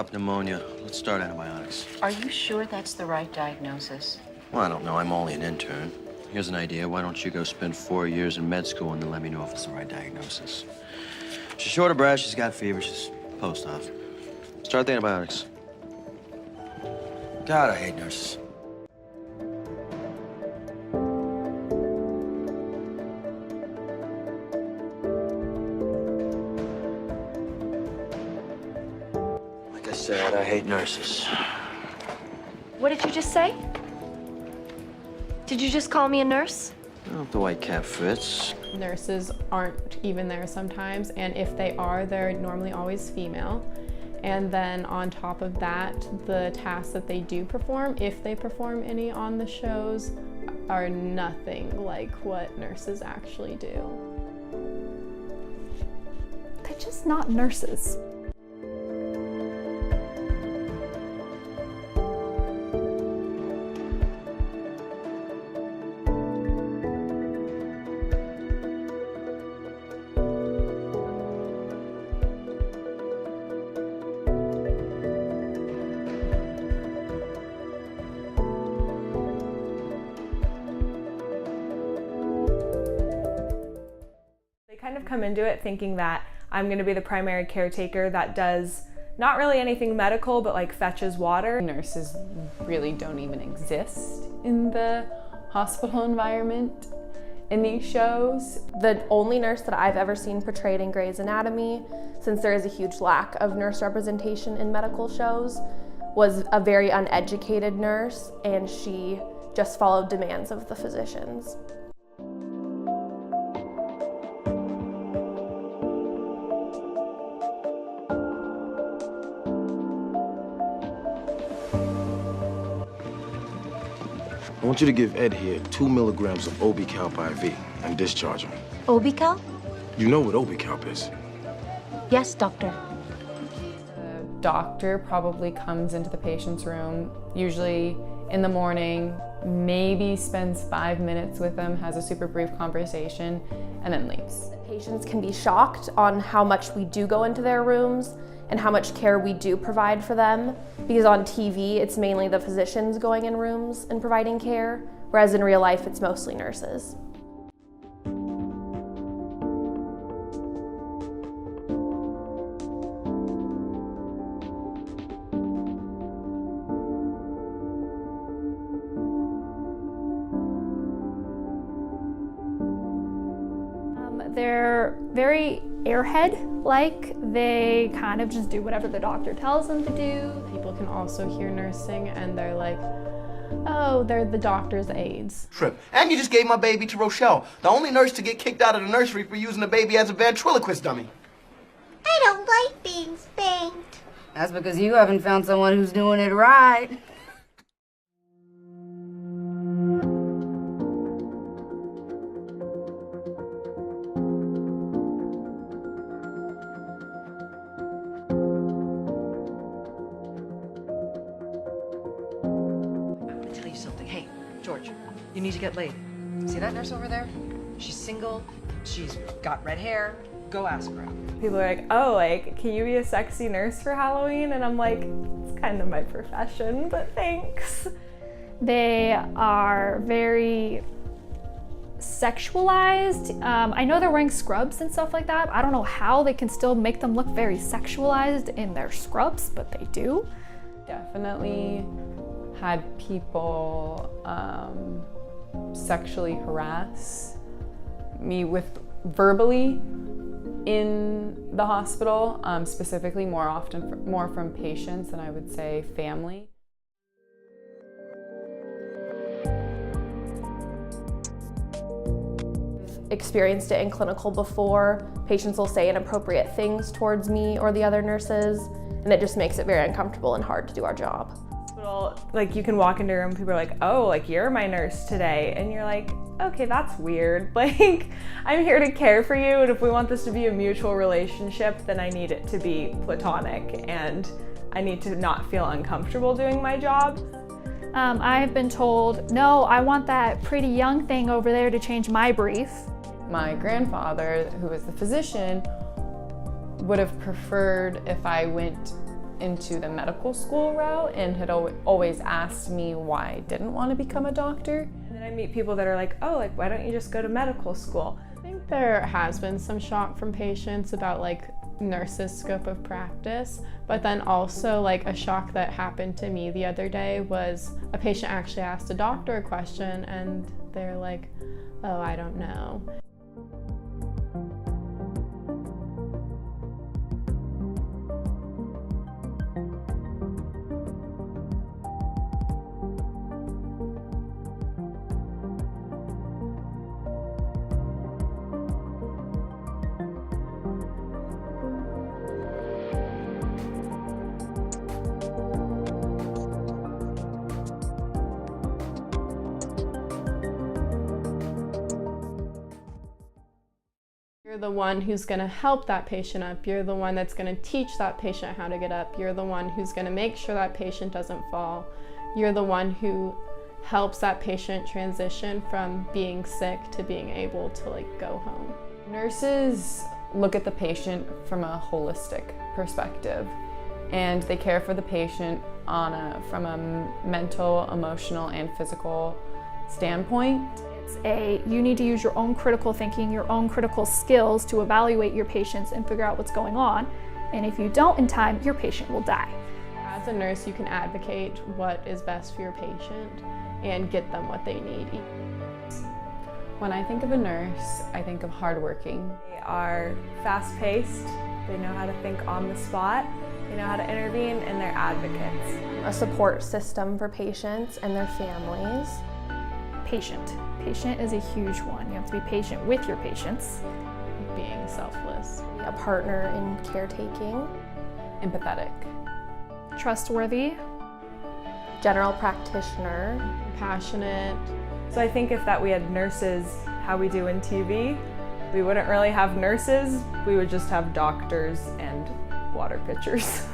drop pneumonia. Let's start antibiotics. Are you sure that's the right diagnosis? Well, I don't know. I'm only an intern. Here's an idea. Why don't you go spend 4 years in med school and then let me know if it's the right diagnosis? She's short of breath. She's got fever. She's post-op. Start the antibiotics. God, I hate nurses. Like I said, I hate nurses. What did you just say? Did you just call me a nurse? Well, if the white cap fits. Nurses aren't even there sometimes, and if they are, they're normally always female. And then on top of that, the tasks that they do perform, if they perform any on the shows, are nothing like what nurses actually do. They're just not nurses. Kind of come into it thinking that I'm going to be the primary caretaker that does not really anything medical, but like fetches water. Nurses really don't even exist in the hospital environment in these shows. The only nurse that I've ever seen portrayed in Grey's Anatomy, since there is a huge lack of nurse representation in medical shows, was a very uneducated nurse, and she just followed demands of the physicians. I want you to give Ed here 2 milligrams of Obi-Calp IV and discharge him. Obi-Calp? You know what Obi-Calp is? Yes, doctor. The doctor probably comes into the patient's room, usually in the morning, maybe spends 5 minutes with them, has a super brief conversation, and then leaves. Patients can be shocked on how much we do go into their rooms and how much care we do provide for them, because on TV it's mainly the physicians going in rooms and providing care, whereas in real life it's mostly nurses. They're very airhead-like. They kind of just do whatever the doctor tells them to do. People can also hear nursing and they're like, oh, they're the doctor's aides. Trip. And you just gave my baby to Rochelle, the only nurse to get kicked out of the nursery for using the baby as a ventriloquist dummy. I don't like being spanked. That's because you haven't found someone who's doing it right. George, you need to get laid. See that nurse over there? She's single, she's got red hair. Go ask her out. People are like, oh, like, can you be a sexy nurse for Halloween? And I'm like, it's kind of my profession, but thanks. They are very sexualized. I know they're wearing scrubs and stuff like that. I don't know how they can still make them look very sexualized in their scrubs, but they do. Definitely had people sexually harass me with verbally in the hospital, specifically more from patients than I would say family. Experienced it in clinical before. Patients will say inappropriate things towards me or the other nurses, and it just makes it very uncomfortable and hard to do our job. Like, you can walk into a room and people are like, oh, like, you're my nurse today. And you're like, okay, that's weird. Like, I'm here to care for you, and if we want this to be a mutual relationship, then I need it to be platonic, and I need to not feel uncomfortable doing my job. I've been told, no, I want that pretty young thing over there to change my brief. My grandfather, who was the physician, would have preferred if I went into the medical school route and had always asked me why I didn't want to become a doctor. And then I meet people that are like, oh, like, why don't you just go to medical school? I think there has been some shock from patients about like nurses' scope of practice, but then also like a shock that happened to me the other day was a patient actually asked a doctor a question and they're like, oh, I don't know. You're the one who's going to help that patient up. You're the one that's going to teach that patient how to get up. You're the one who's going to make sure that patient doesn't fall. You're the one who helps that patient transition from being sick to being able to like go home. Nurses look at the patient from a holistic perspective, and they care for the patient from a mental, emotional, and physical standpoint. You need to use your own critical thinking, your own critical skills to evaluate your patients and figure out what's going on. And if you don't in time, your patient will die. As a nurse, you can advocate what is best for your patient and get them what they need. When I think of a nurse, I think of hardworking. They are fast-paced, they know how to think on the spot, they know how to intervene, and they're advocates. A support system for patients and their families. Patient. Patient is a huge one. You have to be patient with your patients. Being selfless. A partner in caretaking. Empathetic. Trustworthy. General practitioner. Passionate. So I think if that we had nurses how we do in TV, we wouldn't really have nurses, we would just have doctors and water pitchers.